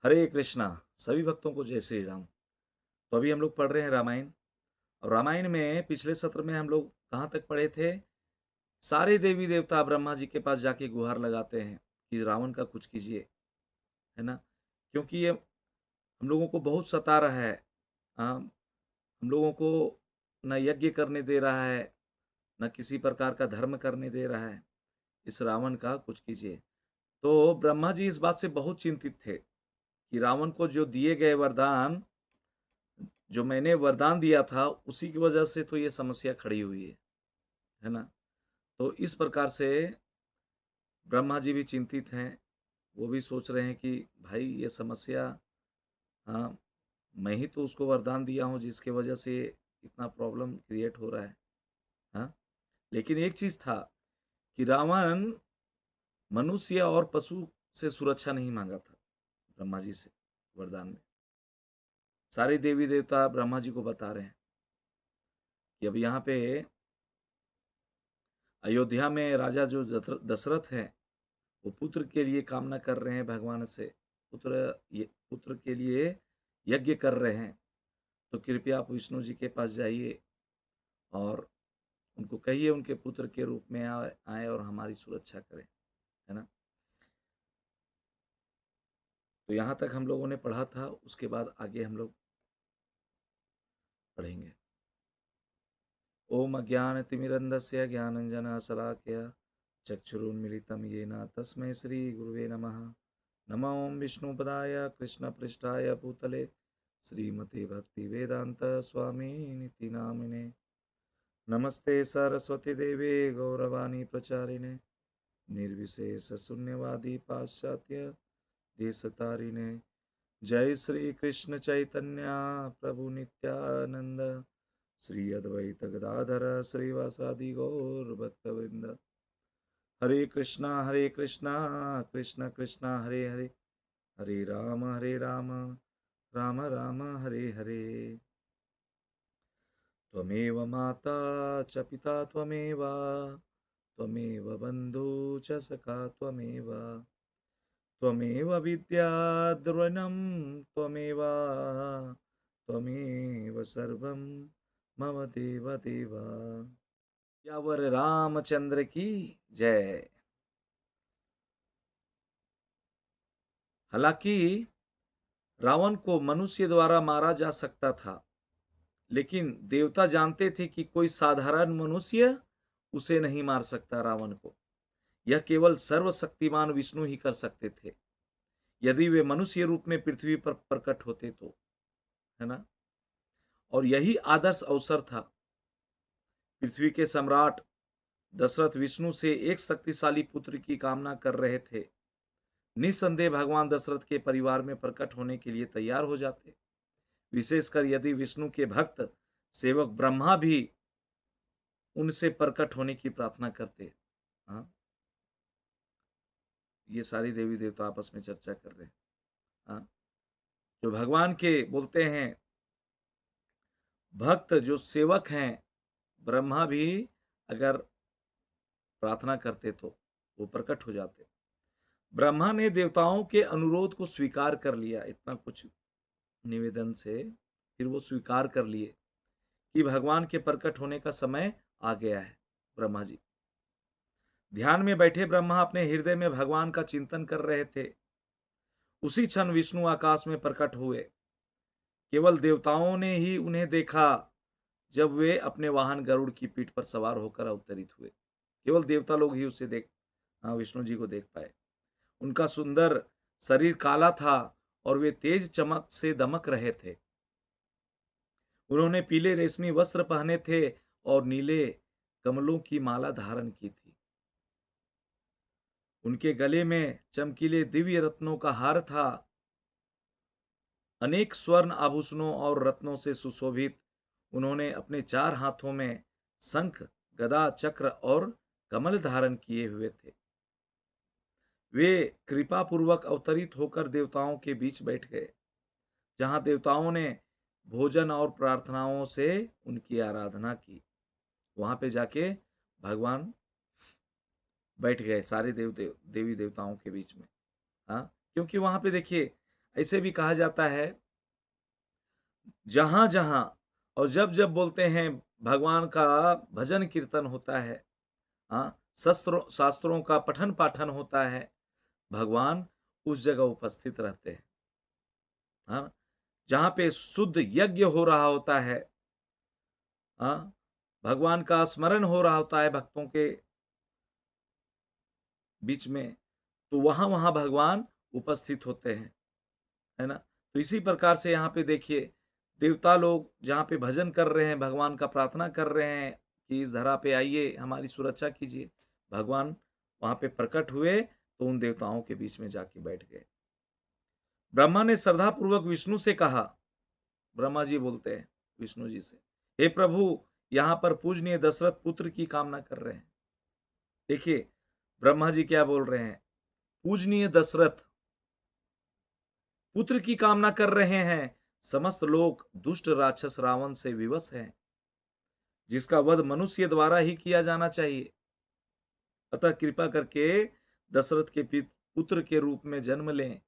हरे कृष्णा। सभी भक्तों को जय श्री राम। तो अभी हम लोग पढ़ रहे हैं रामायण। और रामायण में पिछले सत्र में हम लोग कहाँ तक पढ़े थे? सारे देवी देवता ब्रह्मा जी के पास जाके गुहार लगाते हैं कि रावण का कुछ कीजिए, है ना? क्योंकि ये हम लोगों को बहुत सता रहा है। हम लोगों को न यज्ञ करने दे रहा है, न किसी प्रकार का धर्म करने दे रहा है। इस रावण का कुछ कीजिए। तो ब्रह्मा जी इस बात से बहुत चिंतित थे कि रावण को जो दिए गए वरदान, जो मैंने वरदान दिया था, उसी की वजह से तो ये समस्या खड़ी हुई है ना? तो इस प्रकार से ब्रह्मा जी भी चिंतित हैं। वो भी सोच रहे हैं कि भाई ये समस्या, हाँ, मैं ही तो उसको वरदान दिया हूँ जिसके वजह से इतना प्रॉब्लम क्रिएट हो रहा है। हाँ, लेकिन एक चीज था कि रावण मनुष्य और पशु से सुरक्षा नहीं मांगा था ब्रह्मा जी से वरदान में। सारे देवी देवता ब्रह्मा जी को बता रहे हैं कि अब यहाँ पे अयोध्या में राजा जो दशरथ हैं, वो पुत्र के लिए कामना कर रहे हैं भगवान से। पुत्र के लिए यज्ञ कर रहे हैं। तो कृपया आप विष्णु जी के पास जाइए और उनको कहिए उनके पुत्र के रूप में आए और हमारी सुरक्षा करें, है ना? तो यहाँ तक हम लोगों ने पढ़ा था। उसके बाद आगे हम लोग पढ़ेंगे। ओम अज्ञानतिमिरन्धस्य ज्ञानञ्जनशलाकया चक्षुरुन्मिलितं येन तस्मै श्रीगुरुवे नमः। नमो ओं विष्णुपदाय कृष्णपृष्ठाय भूतले श्रीमते भक्तिवेदान्त स्वामिनिति नामिने। नमस्ते सरस्वती देवे गौरवाणी प्रचारिणे निर्विशेषशून्यवादी पाश्चात्य देशतारिणे। जय श्री कृष्ण चैतन्य प्रभु नित्यानंद श्री अद्वैत गदाधर श्रीवासादि गौर भक्तवृंद। हरे कृष्णा कृष्ण कृष्ण हरे हरे, हरे राम राम राम हरे हरे। त्वमेव माता च पिता त्वमेव, त्वमेव बन्धु च सखा त्वमेव, त्वमेव विद्या द्रविणं त्वमेव, त्वमेव सर्वं मम देव देव। यावर रामचंद्र की जय। हालांकि रावण को मनुष्य द्वारा मारा जा सकता था, लेकिन देवता जानते थे कि कोई साधारण मनुष्य उसे नहीं मार सकता रावण को। यह केवल सर्वशक्तिमान विष्णु ही कर सकते थे, यदि वे मनुष्य रूप में पृथ्वी पर प्रकट होते तो, है ना? और यही आदर्श अवसर था। पृथ्वी के सम्राट दशरथ विष्णु से एक शक्तिशाली पुत्र की कामना कर रहे थे। निस्संदेह भगवान दशरथ के परिवार में प्रकट होने के लिए तैयार हो जाते, विशेषकर यदि विष्णु के भक्त सेवक ब्रह्मा भी उनसे प्रकट होने की प्रार्थना करते। हाँ, ये सारी देवी देवता आपस में चर्चा कर रहे हैं। हाँ, जो भगवान के बोलते हैं भक्त, जो सेवक हैं, ब्रह्मा भी अगर प्रार्थना करते तो वो प्रकट हो जाते। ब्रह्मा ने देवताओं के अनुरोध को स्वीकार कर लिया। इतना कुछ निवेदन से फिर वो स्वीकार कर लिए कि भगवान के प्रकट होने का समय आ गया है। ब्रह्मा जी ध्यान में बैठे ब्रह्मा अपने हृदय में भगवान का चिंतन कर रहे थे। उसी क्षण विष्णु आकाश में प्रकट हुए। केवल देवताओं ने ही उन्हें देखा जब वे अपने वाहन गरुड़ की पीठ पर सवार होकर अवतरित हुए। केवल देवता लोग ही उसे देख, हाँ, विष्णु जी को देख पाए। उनका सुंदर शरीर काला था और वे तेज चमक से दमक रहे थे। उन्होंने पीले रेशमी वस्त्र पहने थे और नीले कमलों की माला धारण की थी। उनके गले में चमकीले दिव्य रत्नों का हार था। अनेक स्वर्ण आभूषणों और रत्नों से सुशोभित उन्होंने अपने चार हाथों में शंख, गदा, चक्र और कमल धारण किए हुए थे। वे कृपा पूर्वक अवतरित होकर देवताओं के बीच बैठ गए, जहां देवताओं ने भोजन और प्रार्थनाओं से उनकी आराधना की। वहां पे जाके भगवान बैठ गए सारे देवी देवताओं के बीच में। हाँ, क्योंकि वहां पे देखिए ऐसे भी कहा जाता है, जहां जहां और जब जब बोलते हैं भगवान का भजन कीर्तन होता है, हाँ, शास्त्रों का पठन पाठन होता है, भगवान उस जगह उपस्थित रहते हैं। हाँ, जहाँ पे शुद्ध यज्ञ हो रहा होता है, हाँ, भगवान का स्मरण हो रहा होता है भक्तों के बीच में, तो वहाँ वहाँ भगवान उपस्थित होते हैं, है ना? तो इसी प्रकार से यहाँ पे देखिए, देवता लोग जहाँ पे भजन कर रहे हैं, भगवान का प्रार्थना कर रहे हैं कि इस धरा पे आइए, हमारी सुरक्षा कीजिए। भगवान वहाँ पे प्रकट हुए, तो उन देवताओं के बीच में जाके बैठ गए। ब्रह्मा ने श्रद्धापूर्वक विष्णु से कहा, ब्रह्मा जी बोलते हैं विष्णु जी से, हे प्रभु, यहाँ पर पूजनीय दशरथ पुत्र की कामना कर रहे हैं। देखिए, ब्रह्मा जी क्या बोल रहे हैं, पूजनीय दशरथ पुत्र की कामना कर रहे हैं। समस्त लोग दुष्ट राक्षस रावण से विवश हैं, जिसका वध मनुष्य द्वारा ही किया जाना चाहिए। अतः कृपा करके दशरथ के पुत्र के रूप में जन्म लें,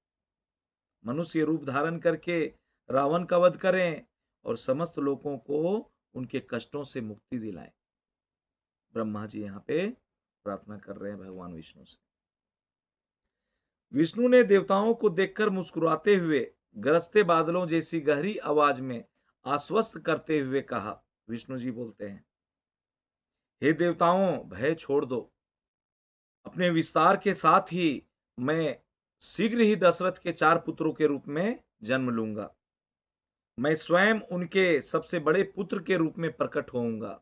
मनुष्य रूप धारण करके रावण का वध करें और समस्त लोगों को उनके कष्टों से मुक्ति दिलाएं। ब्रह्मा जी यहाँ पे प्रार्थना कर रहे हैं भगवान विष्णु से। विष्णु ने देवताओं को देखकर मुस्कुराते हुए गरजते बादलों जैसी गहरी आवाज में आश्वस्त करते हुए कहा, विष्णु जी बोलते हैं, हे देवताओं, भय छोड़ दो। अपने विस्तार के साथ ही मैं शीघ्र ही दशरथ के 4 पुत्रों के रूप में जन्म लूंगा। मैं स्वयं उनके सबसे बड़े पुत्र के रूप में प्रकट होऊंगा।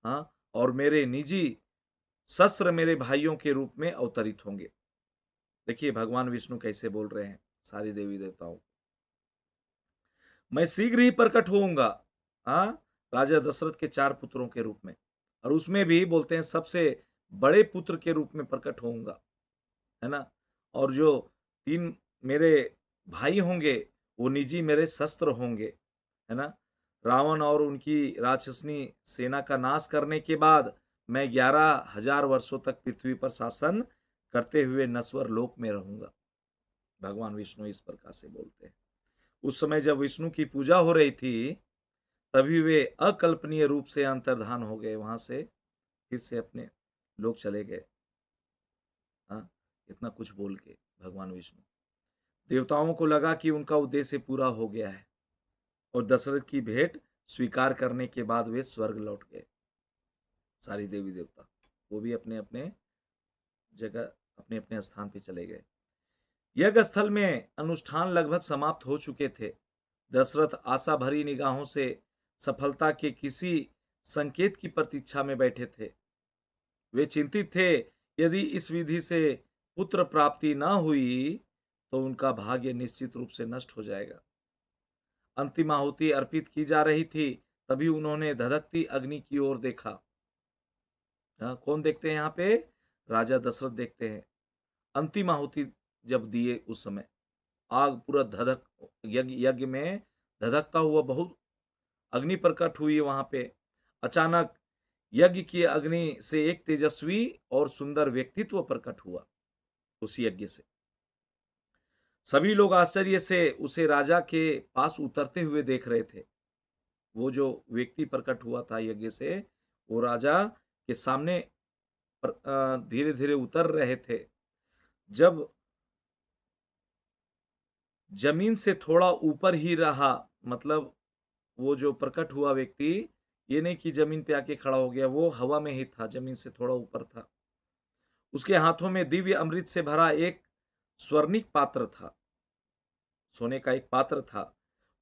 हाँ, और मेरे निजी शस्त्र मेरे भाइयों के रूप में अवतरित होंगे। देखिए भगवान विष्णु कैसे बोल रहे हैं सारी देवी देवताओं, मैं शीघ्र ही प्रकट होऊंगा, हाँ, राजा दशरथ के 4 पुत्रों के रूप में, और उसमें भी बोलते हैं सबसे बड़े पुत्र के रूप में प्रकट होऊंगा, है ना? और जो 3 मेरे भाई होंगे, वो निजी मेरे शस्त्र होंगे, है ना? रावण और उनकी राक्षसनी सेना का नाश करने के बाद मैं 11,000 वर्षों तक पृथ्वी पर शासन करते हुए नश्वर लोक में रहूंगा। भगवान विष्णु इस प्रकार से बोलते हैं। उस समय जब विष्णु की पूजा हो रही थी, तभी वे अकल्पनीय रूप से अंतर्धान हो गए, वहां से फिर से अपने लोग चले गए। हाँ, इतना कुछ बोल के भगवान विष्णु, देवताओं को लगा कि उनका उद्देश्य पूरा हो गया है और दशरथ की भेंट स्वीकार करने के बाद वे स्वर्ग लौट गए। सारी देवी देवता वो भी अपने अपने जगह, अपने अपने स्थान पे चले गए। यज्ञ स्थल में अनुष्ठान लगभग समाप्त हो चुके थे। दशरथ आशा भरी निगाहों से सफलता के किसी संकेत की प्रतीक्षा में बैठे थे। वे चिंतित थे, यदि इस विधि से पुत्र प्राप्ति न हुई तो उनका भाग्य निश्चित रूप से नष्ट हो जाएगा। अंतिम आहुति अर्पित की जा रही थी, तभी उन्होंने धधकती अग्नि की ओर देखा। कौन देखते हैं यहाँ पे? राजा दशरथ देखते हैं। अंतिम आहुति जब दिए उस समय आग पूरा धधक, यज्ञ यज्ञ में धधकता हुआ बहुत अग्नि प्रकट हुई वहां पे। अचानक यज्ञ की अग्नि से एक तेजस्वी और सुंदर व्यक्तित्व प्रकट हुआ उस यज्ञ से। सभी लोग आश्चर्य से उसे राजा के पास उतरते हुए देख रहे थे। वो जो व्यक्ति प्रकट हुआ था यज्ञ से, वो राजा के सामने धीरे धीरे उतर रहे थे। जब जमीन से थोड़ा ऊपर ही रहा, मतलब वो जो प्रकट हुआ व्यक्ति, ये नहीं कि जमीन पे आके खड़ा हो गया, वो हवा में ही था, जमीन से थोड़ा ऊपर था। उसके हाथों में दिव्य अमृत से भरा एक स्वर्णिक पात्र था, सोने का एक पात्र था।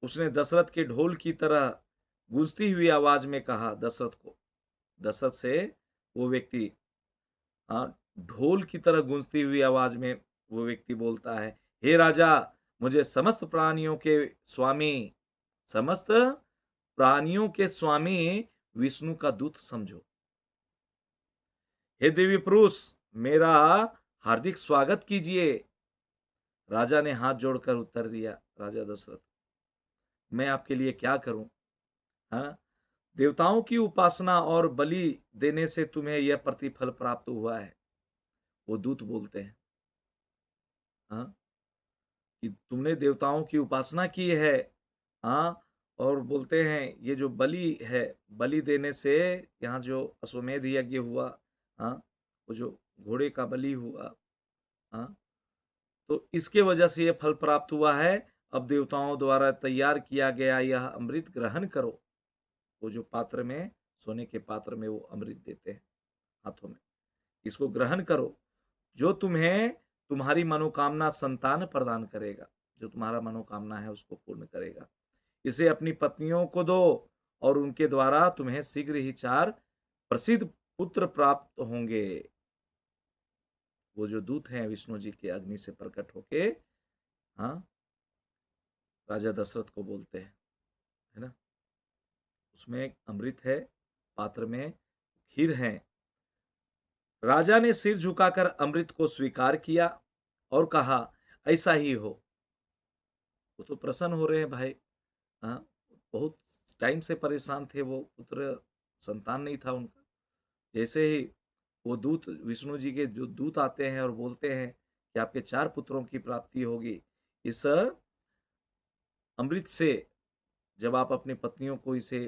उसने दशरथ के ढोल की तरह गूंजती हुई आवाज में कहा दशरथ को, दशरथ से वो व्यक्ति, हाँ, ढोल की तरह गूंजती हुई आवाज में वो व्यक्ति बोलता है, हे राजा, मुझे समस्त प्राणियों के स्वामी, समस्त प्राणियों के स्वामी विष्णु का दूत समझो। हे देवी पुरुष, मेरा हार्दिक स्वागत कीजिए। राजा ने हाथ जोड़कर उत्तर दिया, राजा दशरथ, मैं आपके लिए क्या करूं? हाँ, देवताओं की उपासना और बलि देने से तुम्हें यह प्रतिफल प्राप्त हुआ है। वो दूत बोलते हैं, हाँ, कि तुमने देवताओं की उपासना की है। हाँ, और बोलते हैं ये जो बलि है, बलि देने से यहाँ जो अश्वमेध यज्ञ हुआ, हाँ, वो जो घोड़े का बलि हुआ, हाँ, तो इसके वजह से ये फल प्राप्त हुआ है। अब देवताओं द्वारा तैयार किया गया यह अमृत ग्रहण करो। वो जो पात्र में, सोने के पात्र में वो अमृत देते हैं हाथों में, इसको ग्रहण करो, जो तुम्हें तुम्हारी मनोकामना संतान प्रदान करेगा, जो तुम्हारा मनोकामना है उसको पूर्ण करेगा। इसे अपनी पत्नियों को दो और उनके द्वारा तुम्हें शीघ्र ही 4 प्रसिद्ध पुत्र प्राप्त होंगे। वो जो दूत हैं विष्णु जी के अग्नि से प्रकट होके, हाँ, राजा दशरथ को बोलते हैं, है ना। उसमें एक अमृत है, पात्र में खीर है। राजा ने सिर झुकाकर अमृत को स्वीकार किया और कहा, ऐसा ही हो। वो तो प्रसन्न हो रहे हैं भाई। हाँ, बहुत टाइम से परेशान थे वो, पुत्र संतान नहीं था उनका। जैसे ही वो दूत, विष्णु जी के जो दूत आते हैं और बोलते हैं कि आपके 4 पुत्रों की प्राप्ति होगी इस अमृत से, जब आप अपनी पत्नियों को इसे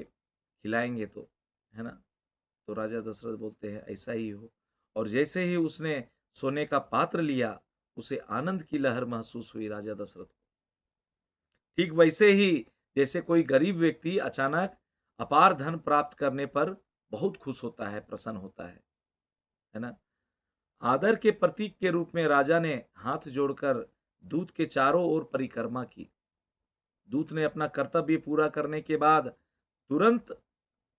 खिलाएंगे तो, है ना। तो राजा दशरथ बोलते हैं ऐसा ही हो। और जैसे ही उसने सोने का पात्र लिया, उसे आनंद की लहर महसूस हुई राजा दशरथ को। ठीक वैसे ही जैसे कोई गरीब व्यक्ति अचानक अपार धन प्राप्त करने पर बहुत खुश होता है, प्रसन्न होता है ना। आदर के प्रतीक के रूप में राजा ने हाथ जोड़कर दूत के चारों ओर परिक्रमा की। दूत ने अपना कर्तव्य पूरा करने के बाद तुरंत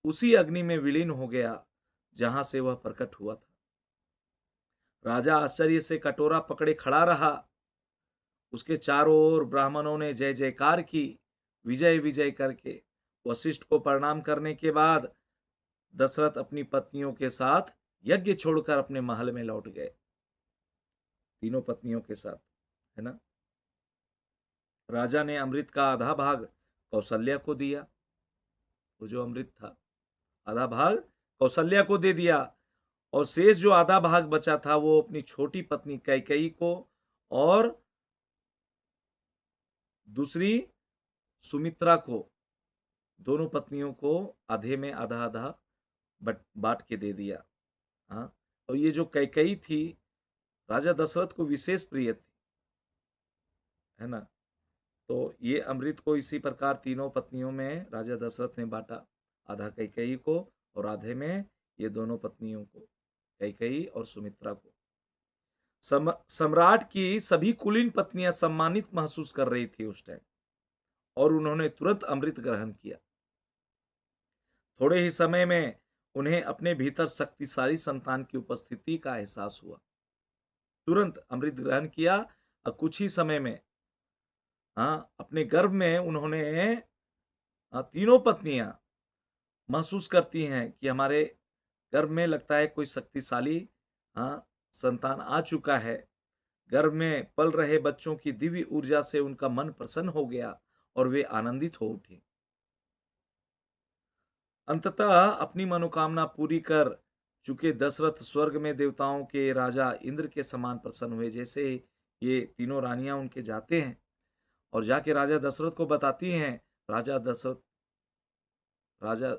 उसी अग्नि में विलीन हो गया जहां से वह प्रकट हुआ था। राजा आश्चर्य से कटोरा पकड़े खड़ा रहा। उसके चारों ओर ब्राह्मणों ने जय जयकार की, विजय विजय करके। वशिष्ठ को प्रणाम करने के बाद दशरथ अपनी पत्नियों के साथ यज्ञ छोड़कर अपने महल में लौट गए, तीनों पत्नियों के साथ, है ना। राजा ने अमृत का आधा भाग कौशल्या को दिया। वो जो अमृत था, आधा भाग कौशल्या को दे दिया, और शेष जो आधा भाग बचा था वो अपनी छोटी पत्नी कैकेयी को और दूसरी सुमित्रा को, दोनों पत्नियों को आधे में आधा आधा बांट के दे दिया। हाँ, और ये जो कैकेयी थी राजा दशरथ को विशेष प्रिय थी, है ना। तो ये अमृत को इसी प्रकार तीनों पत्नियों में राजा दशरथ ने बांटा, आधा कैकेयी को और आधे में ये दोनों पत्नियों को, कैकेयी और सुमित्रा को। सम्राट की सभी कुलीन पत्नियां सम्मानित महसूस कर रही थी उस टाइम, और उन्होंने तुरंत अमृत ग्रहण किया। थोड़े ही समय में उन्हें अपने भीतर शक्तिशाली संतान की उपस्थिति का एहसास हुआ। तुरंत अमृत ग्रहण किया और कुछ ही समय में, हाँ, अपने गर्भ में उन्होंने, तीनों पत्नियां महसूस करती हैं कि हमारे गर्भ में लगता है कोई शक्तिशाली, हाँ, संतान आ चुका है। गर्भ में पल रहे बच्चों की दिव्य ऊर्जा से उनका मन प्रसन्न हो गया और वे आनंदित हो उठे। अंततः अपनी मनोकामना पूरी कर चुके दशरथ स्वर्ग में देवताओं के राजा इंद्र के समान प्रसन्न हुए। जैसे ये तीनों रानियां उनके जाते हैं और जाके राजा दशरथ को बताती हैं, राजा दशरथ, राजा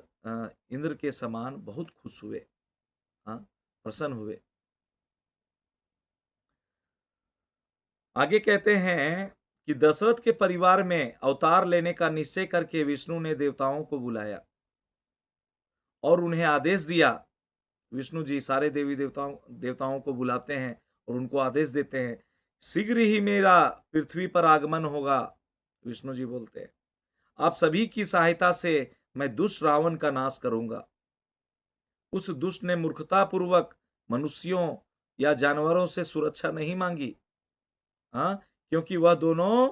इंद्र के समान बहुत खुश हुए, हाँ, प्रसन्न हुए। आगे कहते हैं कि दशरथ के परिवार में अवतार लेने का निश्चय करके विष्णु ने देवताओं को बुलाया और उन्हें आदेश दिया। विष्णु जी सारे देवी देवताओं देवताओं को बुलाते हैं और उनको आदेश देते हैं, शीघ्र ही मेरा पृथ्वी पर आगमन होगा। विष्णु जी बोलते हैं, आप सभी की सहायता से मैं दुष्ट रावण का नाश करूंगा। उस दुष्ट ने मूर्खतापूर्वक मनुष्यों या जानवरों से सुरक्षा नहीं मांगी, हाँ, क्योंकि वह दोनों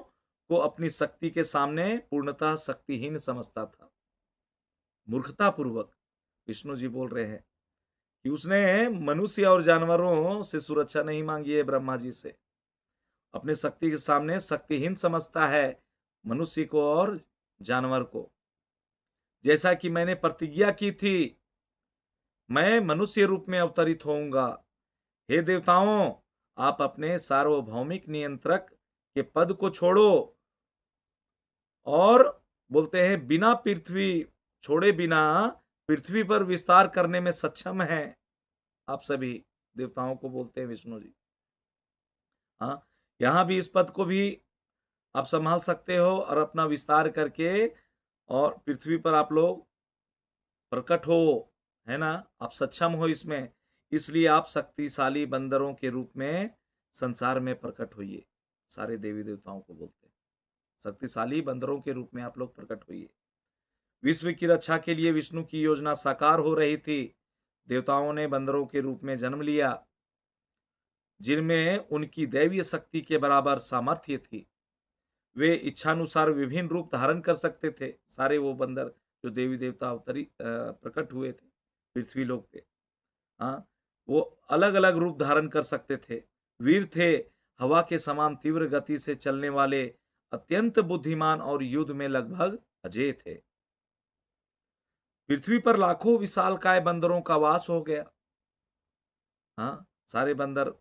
को अपनी शक्ति के सामने पूर्णतः शक्तिहीन समझता था। मूर्खतापूर्वक विष्णु जी बोल रहे हैं कि उसने मनुष्य और जानवरों से सुरक्षा नहीं मांगी है, ब्रह्मा जी से। अपने शक्ति के सामने शक्तिहीन समझता है मनुष्य को और जानवर को। जैसा कि मैंने प्रतिज्ञा की थी, मैं मनुष्य रूप में अवतरित होऊंगा। हे देवताओं, आप अपने सार्वभौमिक नियंत्रक कि पद को छोड़ो और बोलते हैं बिना पृथ्वी छोड़े बिना पृथ्वी पर विस्तार करने में सक्षम है आप सभी। देवताओं को बोलते हैं विष्णु जी। हाँ, यहाँ भी इस पद को भी आप संभाल सकते हो और अपना विस्तार करके और पृथ्वी पर आप लोग प्रकट हो, है ना? आप सक्षम हो इसमें, इसलिए आप शक्तिशाली बंदरों के रूप में संसार में प्रकट होइए। सारे देवी देवताओं को बोलते हैं, शक्तिशाली बंदरों के रूप में आप लोग प्रकट होइए। विश्व की रक्षा के लिए विष्णु की योजना साकार हो रही थी। देवताओं ने बंदरों के रूप में जन्म लिया, जिनमें उनकी दैवीय शक्ति के बराबर सामर्थ्य थी। वे इच्छानुसार विभिन्न रूप धारण कर सकते थे। सारे वो बंदर जो देवी देवता प्रकट हुए थे पृथ्वी लोक पे, हाँ, वो अलग अलग रूप धारण कर सकते थे। वीर थे, हवा के समान तीव्र गति से चलने वाले, अत्यंत बुद्धिमान और युद्ध में लगभग अजेय थे। पृथ्वी पर लाखों विशालकाय बंदरों का वास हो गया। हाँ, सारे बंदर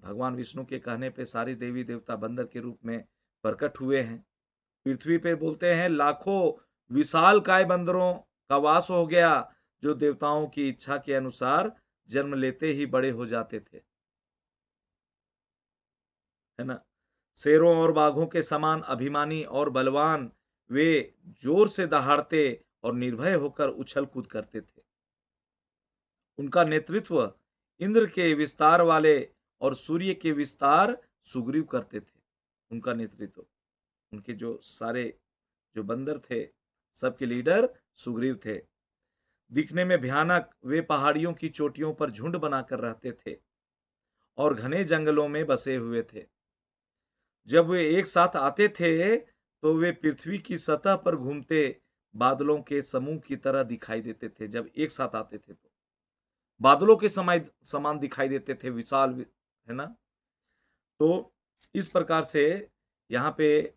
भगवान विष्णु के कहने पे सारे देवी देवता बंदर के रूप में प्रकट हुए हैं। पृथ्वी पे बोलते हैं लाखों विशालकाय बंदरों का वास हो गया, जो देवताओं की इच्छा के अनुसार जन्म लेते ही बड़े हो जाते थे, है ना? शेरों और बाघों के समान अभिमानी और बलवान, वे जोर से दहाड़ते और निर्भय होकर उछल कूद करते थे। उनका नेतृत्व इंद्र के विस्तार वाले और सूर्य के विस्तार सुग्रीव करते थे। उनका नेतृत्व, उनके जो सारे जो बंदर थे, सबके लीडर सुग्रीव थे। दिखने में भयानक, वे पहाड़ियों की चोटियों पर झुंड बनाकर रहते थे और घने जंगलों में बसे हुए थे। जब वे एक साथ आते थे, तो वे पृथ्वी की सतह पर घूमते बादलों के समूह की तरह दिखाई देते थे। जब एक साथ आते थे तो बादलों के समय समान दिखाई देते थे, विशाल, है ना? तो इस प्रकार से यहाँ पे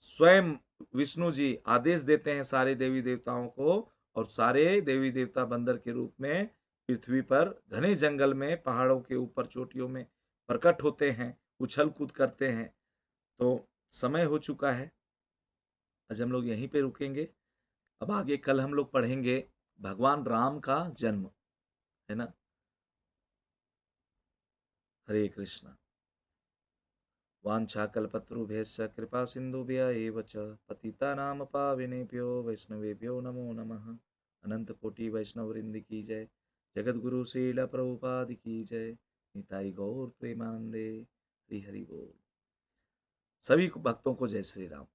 स्वयं विष्णु जी आदेश देते हैं सारे देवी देवताओं को, और सारे देवी देवता बंदर के रूप में पृथ्वी पर घने जंगल में पहाड़ों के ऊपर चोटियों में प्रकट होते हैं, उछल कूद करते हैं। तो समय हो चुका है, आज हम लोग यहीं पे रुकेंगे। अब आगे कल हम लोग पढ़ेंगे भगवान राम का जन्म, है ना? हरे कृष्णा। वाञ्छाकल्पतरुभ्यश्च कृपा सिन्धुभ्य एव च पतितानां पावनेभ्यो वैष्णवेभ्यो नमो नमः। अनंत कोटि वैष्णव वृंद की जय। जगत गुरु श्रील प्रभुपाद की जय। निताई गौर प्रेमानंदे। हरि हरि बोल। सभी भक्तों को जय श्री राम।